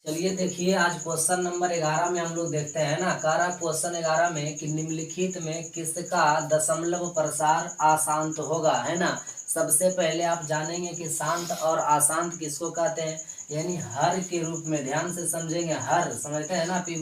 चलिए देखिए, आज क्वेश्चन नंबर 11 में हम लोग देखते हैं ना। कह रहा क्वेश्चन 11 में कि निम्नलिखित में किसका दशमलव प्रसार अशांत होगा, है ना। सबसे पहले आप जानेंगे कि शांत और अशांत किसको कहते हैं, यानी हर के रूप में। ध्यान से समझेंगे, हर समझते हैं ना, पी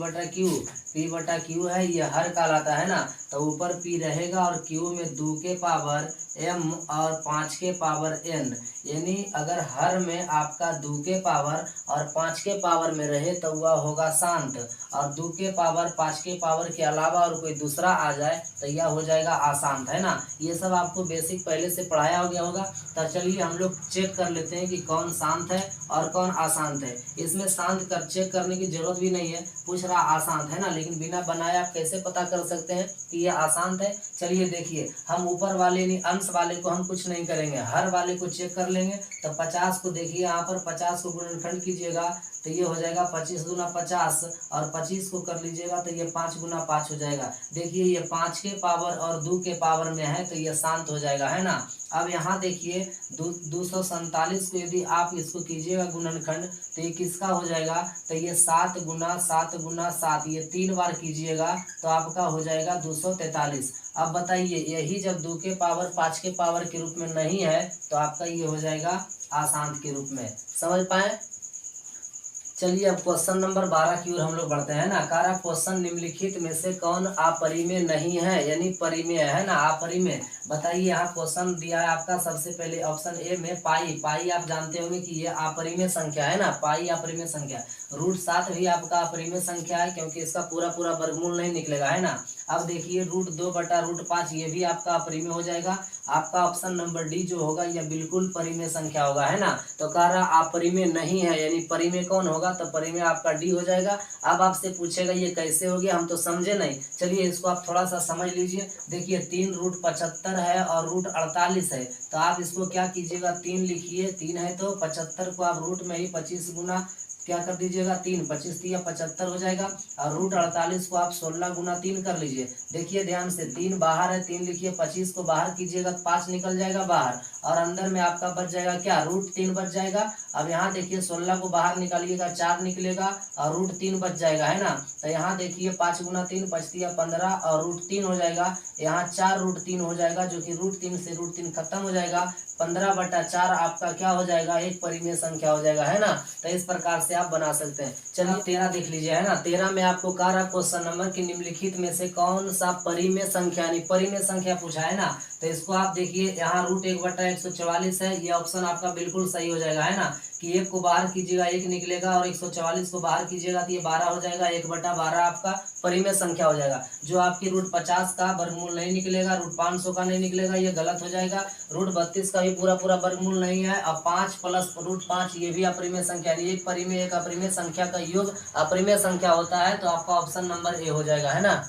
बटा क्यू है, ये हर कहलाता है ना। तो ऊपर पी रहेगा और क्यू में 2 के पावर m और 5 के पावर n, यानी अगर हर में आपका 2 के पावर और 5 के पावर में रहे तो वह होगा शांत, और 2 के पावर 5 के पावर के अलावा और कोई दूसरा आ जाए तो यह हो जाएगा अशांत, है ना। ये सब आपको बेसिक पहले से पढ़ाया हो गया होगा। तो चलिए हम लोग चेक कर लेते हैं कि कौन शांत है और कौन अशांत है। इसमें शांत कर चेक करने की जरूरत भी नहीं है, पूछ रहा अशांत है ना, लेकिन बिना बनाए आप कैसे पता कर सकते हैं कि यह अशांत है। चलिए देखिए, हम ऊपर वाले यानी अंश वाले को हम कुछ नहीं करेंगे, हर वाले को चेक कर लेंगे। तो 50 को देखिए, यहाँ पर 50 को गुणनखंड कीजिएगा तो ये हो जाएगा 25 गुना 50, और 25 को कर लीजिएगा तो ये 5 गुना 5 हो जाएगा। देखिए ये 5 के पावर और 2 के पावर में है तो ये शांत हो जाएगा, है ना। अब यहाँ देखिए 247 को यदि आप इसको कीजिएगा गुणनखंड तो ये किसका हो जाएगा, तो ये 7 गुना 7 गुना 7, ये 3 बार कीजिएगा तो आपका हो जाएगा 243। अब बताइए, यही जब 2 के पावर 5 के पावर के रूप में नहीं है तो आपका ये हो जाएगा अशांत के रूप में। समझ पाए। चलिए अब क्वेश्चन नंबर 12 की ओर हम लोग बढ़ते हैं ना। कारा क्वेश्चन निम्नलिखित में से कौन अपरिमेय नहीं है, यानी परिमेय है ना, अपरिमेय। बताइए, यहाँ क्वेश्चन दिया है आपका सबसे पहले ऑप्शन ए में पाई आप जानते होंगे कि ये अपरिमेय संख्या है ना, पाई अपरिमेय संख्या। √7 भी आपका अपरिमेय संख्या है क्योंकि इसका पूरा पूरा वर्गमूल नहीं निकलेगा, है ना। अब देखिए √2 बटा √5 ये भी आपका अपरिमेय हो जाएगा। आपका ऑप्शन नंबर डी जो होगा यह बिल्कुल परिमेय संख्या होगा, है ना। तो कह रहा अपरिमेय नहीं है, यानी परिमेय कौन होगा, तो परिमेय आपका डी हो जाएगा। अब आपसे पूछेगा ये कैसे हो गया, हम तो समझे नहीं। चलिए इसको आप थोड़ा सा समझ लीजिए। देखिए 3√75 है और √48 है, तो आप इसको क्या कीजिएगा, 3 लिखिए। 3 है तो 75 को आप रूट में ही 25 गुना क्या कर दीजिएगा, 3, 25 या 75 हो जाएगा। और √48 को आप 16 गुना 3 कर लीजिए। देखिए ध्यान से, 3 बाहर है, 3 लिखिए, 25 को बाहर कीजिएगा 5 निकल जाएगा बाहर, और अंदर में आपका बच जाएगा क्या, √3 बच जाएगा। अब यहाँ देखिए 16 को बाहर निकालिएगा 4 निकलेगा और √3 बच जाएगा, है ना। तो यहाँ देखिए 5 गुना 3 25 या 15 और √3 हो जाएगा। यहाँ 4√3 हो जाएगा, जो कि √3 से √3 खत्म हो जाएगा। 15/4 आपका क्या हो जाएगा, एक परिमेय संख्या हो जाएगा, है ना। तो इस प्रकार से आप बना सकते हैं। चलिए 13 देख लीजिए, है ना। 13 में आपको कह रहा क्वेश्चन नंबर की निम्नलिखित में से कौन सा परिमेय संख्या, यानी परिमेय संख्या पूछा है ना। तो इसको आप देखिए, यहाँ √1/144 है, ये ऑप्शन आपका बिल्कुल सही हो जाएगा, है ना। कि 1 को बाहर कीजिएगा 1 निकलेगा, और 144 को बाहर कीजिएगा तो ये 12 हो जाएगा। 1/12 आपका परिमेय संख्या हो जाएगा। जो आपकी √50 का वर्गमूल नहीं निकलेगा, √500 का नहीं निकलेगा, ये गलत हो जाएगा। √32 का भी पूरा पूरा वर्गमूल नहीं है। अब 5 प्लस √5 ये भी अपरिमेय संख्या, एक परिमेय एक अपरिमेय संख्या का योग अपरिमेय संख्या होता है। तो आपका ऑप्शन नंबर ए हो जाएगा, है ना।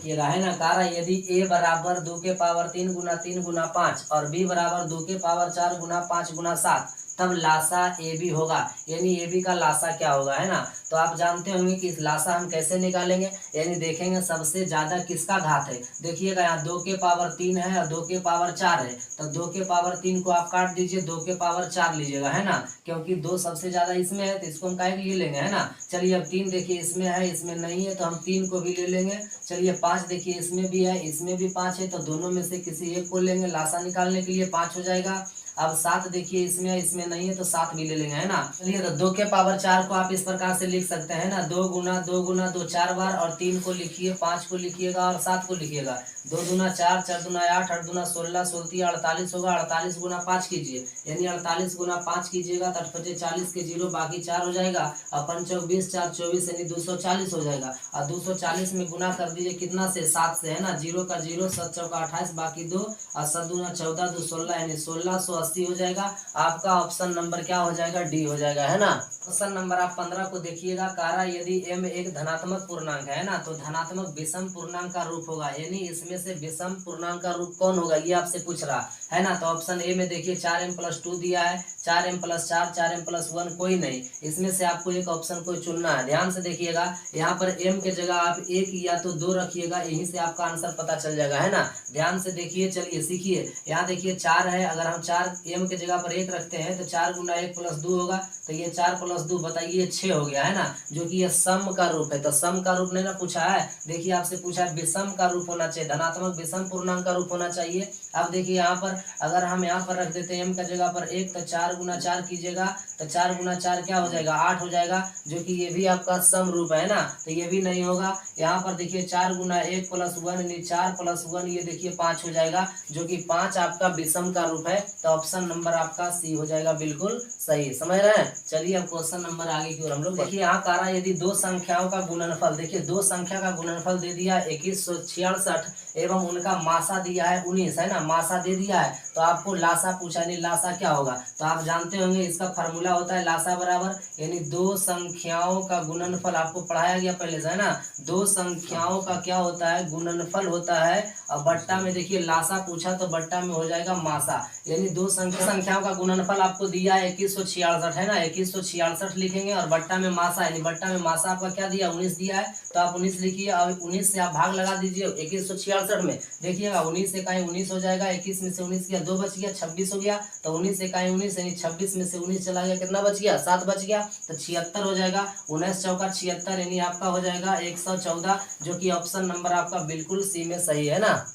ये रहा, है ना। कहा यदि a बराबर 2 के पावर 3 गुना 3 गुना 5 और b बराबर 2 के पावर 4 गुना 5 गुना 7, तब लासा ए बी होगा, यानी ए बी का लासा क्या होगा, है ना। तो आप जानते होंगे कि इस लासा हम कैसे निकालेंगे, यानी देखेंगे सबसे ज्यादा किसका घात है। देखिएगा यहाँ 2 के पावर 3 है और 2 के पावर 4 है, तो 2 के पावर 3 को आप काट दीजिए, 2 के पावर 4 लीजिएगा, है ना। क्योंकि 2 सबसे ज्यादा इसमें है तो इसको हम काहे लिए लेंगे, है ना। चलिए अब 3 देखिए इसमें है, इसमें नहीं है, तो हम 3 को भी ले लेंगे। चलिए 5 देखिए इसमें भी है, इसमें भी 5 है, तो दोनों में से किसी एक को लेंगे लासा निकालने के लिए, 5 हो जाएगा। अब 7 देखिए इसमें नहीं है तो 7 भी ले लेंगे, है ना। चलिए तो 2 के पावर 4 को आप इस प्रकार से लिख सकते हैं ना, 2 गुना 2 गुना 2 4 बार, और 3 को लिखिए, 5 को लिखिएगा और 7 को लिखिएगा। 2 दूना 4, 4 दूना 8, 8 दूना 16, 16 48 होगा। 48 गुना 5 कीजिए, यानी 48 गुना 5 कीजिएगा तो 8 40 के 0 बाकी 4 हो जाएगा, और 5 20 4 24 यानी 240 हो जाएगा। और 240 में गुना कर दीजिए कितना से, 7 से, है ना। 0 का 0, 7 चौका 28 बाकी 2, और 7 दूना 14 2 16 यानी 1680 हो जाएगा। आपका ऑप्शन नंबर क्या हो जाएगा, डी हो जाएगा, है ना। क्वेश्चन नंबर आप 15 को देखिएगा। कारा यदि m एक धनात्मक पूर्णांक है ना, तो धनात्मक विषम पूर्णांक का रूप होगा, यानी इसमें से विषम पूर्णांक का रूप कौन होगा, ये आपसे पूछ रहा है ना। तो ऑप्शन ए में देखिए 4m+2 दिया है, 4m+4 4m+1 कोई नहीं, इसमें से आपको एक ऑप्शन को चुनना है। ध्यान से देखिएगा, यहाँ पर m के जगह आप 1 या तो 2 रखिएगा, यहीं से आपका आंसर पता चल जाएगा, है ना। ध्यान से देखिए, चलिए सीखिए। यहाँ देखिए 4 है, अगर हम 4 m के जगह पर 1 रखते हैं तो 4 गुना 1 प्लस 2 होगा, तो ये 4 प्लस 2 बताइए 6 हो गया है ना, जो कि ये सम का रूप है। तो सम का रूप नहीं ना पूछा है, देखिए आपसे पूछा है विषम का रूप होना चाहिए, धनात्मक विषम पूर्णांक का रूप होना चाहिए। अब देखिए यहाँ पर अगर हम यहाँ पर रख देते हैं m का जगह पर 1, तो 4 गुना 4 कीजिएगा तो 4 गुना 4 क्या हो जाएगा 8 हो जाएगा, जो कि ये भी आपका सम रूप है ना, तो ये भी नहीं होगा। यहाँ पर देखिए 4 गुना 1 प्लस 1 यानी 4 प्लस 1 ये देखिए 5 हो जाएगा, जो कि 5 आपका विषम का रूप है। तो ऑप्शन नंबर आपका सी हो जाएगा बिल्कुल सही, समझ रहे हैं। चलिए अब क्वेश्चन नंबर आगे की ओर हम लोग देखिए। यहाँ कहा यदि दो संख्याओं का गुणनफल, देखिए दो संख्या का गुणनफल दे दिया 2166 एवं उनका मासा दिया है 19 है ना, मासा दे दिया है, तो आपको लासा पूछा, यानी लासा क्या होगा, तो आप जानते होंगे इसका फार्मूला होता है लासा बराबर, यानी दो संख्याओं का गुणनफल आपको पढ़ाया गया पहले से है ना, दो संख्याओं का क्या होता है गुणनफल होता है, और बट्टा में देखिए लासा पूछा तो बट्टा में हो जाएगा मासा, यानी दो संख्याओं का गुणनफल आपको दिया है 2166 है ना, 2166 लिखेंगे और बट्टा में मासा, यानी बट्टा में मासा आपका क्या दिया 19 दिया है, तो आप 19 लिखिए और 19 से आप भाग लगा दीजिए 2166 में, देखिएगा 19 से कहीं 19 हो जाएगा, 21 में से 19 गया 2 बच गया 26 हो गया, तो 19 से कहीं 19 यानी 26 में से 19 चला गया कितना बच गया 7 बच गया, तो 76 हो जाएगा, 19 चौका 76 यानी आपका हो जाएगा 114, जो कि ऑप्शन नंबर आपका बिल्कुल सी में सही है ना।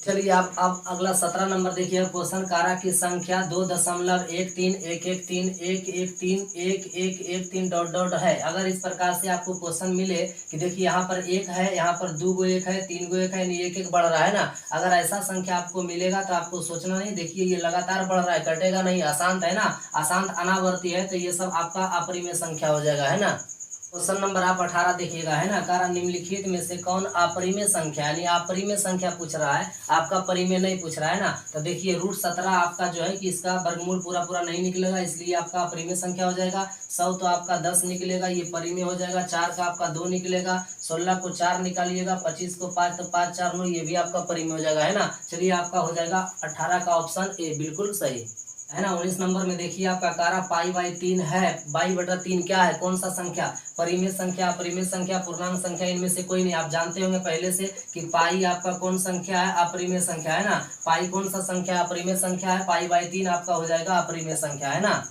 चलिए आप अब अगला 17 नंबर देखिए क्वेश्चन, कारक की संख्या 2.131131131113 डॉट डॉट है। अगर इस प्रकार से आपको क्वेश्चन मिले कि देखिए यहाँ पर 1 है, यहाँ पर 2 गो 1 है, 3 गो 1 है, यानी 1 1 बढ़ रहा है ना, अगर ऐसा संख्या आपको मिलेगा तो आपको सोचना नहीं, देखिए ये लगातार बढ़ रहा है, कटेगा नहीं, अशांत है ना, अशांत अनावर्ती है, तो ये सब आपका अपरिमेय संख्या हो जाएगा है ना। क्वेश्चन नंबर आप 18 देखिएगा है ना, कारण निम्नलिखित में से कौन अपरिमेय संख्या, यानी अपरिमेय संख्या पूछ रहा है, आपका परिमेय नहीं पूछ रहा है ना, तो देखिए √17 आपका जो है कि इसका वर्गमूल पूरा पूरा नहीं निकलेगा, इसलिए आपका अपरिमेय संख्या हो जाएगा। 100 तो आपका 10 निकलेगा, ये परिमेय हो जाएगा। 4 का आपका 2 निकलेगा, 16 को 4 निकालिएगा, 25 को 5 तो 5 4 9, ये भी आपका परिमेय हो जाएगा है ना। चलिए आपका हो जाएगा 18 का ऑप्शन ए बिल्कुल सही है ना। 19 नंबर में देखिए आपका कारा π/3 है, π/3 क्या है, कौन सा संख्या, परिमेय संख्या, अपरिमेय संख्या, पूर्णांक संख्या, इनमें से कोई नहीं। आप जानते होंगे पहले से कि पाई आपका कौन संख्या है, अपरिमेय संख्या है ना, पाई कौन सा संख्या है, अपरिमेय संख्या है, π/3 आपका हो जाएगा अपरिमेय संख्या है ना।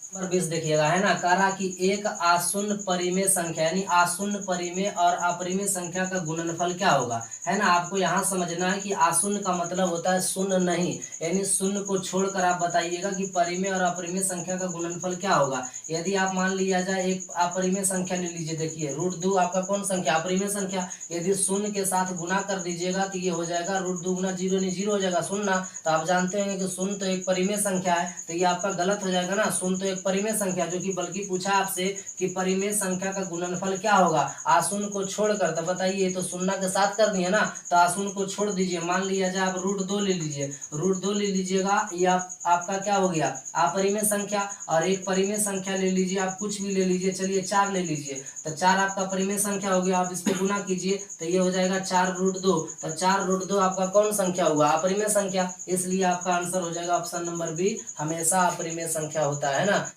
नंबर 20 देखिएगा है ना, कारा की एक आशून्य परिमेय संख्या, यानी आशून्य परिमेय और अपरिमेय संख्या का गुणनफल क्या होगा है ना। आपको यहाँ समझना है कि आशून्य का मतलब होता है शून्य नहीं, यानी शून्य को छोड़कर आप बताइएगा कि परिमेय और अपरिमेय संख्या का गुणनफल क्या होगा। यदि आप मान लिया जाए एक अपरिमेय संख्या ले लीजिए, देखिए √2 आपका कौन संख्या, अपरिमेय संख्या, यदि शून्य के साथ गुना कर दीजिएगा तो ये हो जाएगा √2 गुना 0 नहीं 0 हो जाएगा शून्य। तो आप जानते हैं कि शून्य तो एक परिमेय संख्या है, तो ये आपका गलत हो जाएगा ना, शून्य तो एक परिमेय संख्या, जो कि बल्कि पूछा आपसे कि परिमेय संख्या का गुणनफल क्या होगा आशून्य को छोड़कर, तो बताइए तो शून्य के साथ कर दिए ना, तो आशून्य को छोड़ दीजिए, मान लिया जाए आप √2 ले लीजिए, √2 ले लीजिएगा, ये आपका क्या हो गया अपरिमेय संख्या, और एक परिमेय संख्या ले लीजिए, आप कुछ भी ले लीजिए, चलिए 4 ले लीजिए, तो 4 आपका परिमेय संख्या हो गया, आप इसको गुना कीजिए तो ये हो जाएगा 4√2, तो 4√2 आपका कौन संख्या हुआ अपरिमेय संख्या, इसलिए आपका आंसर हो जाएगा ऑप्शन नंबर बी, हमेशा अपरिमेय संख्या होता है ना।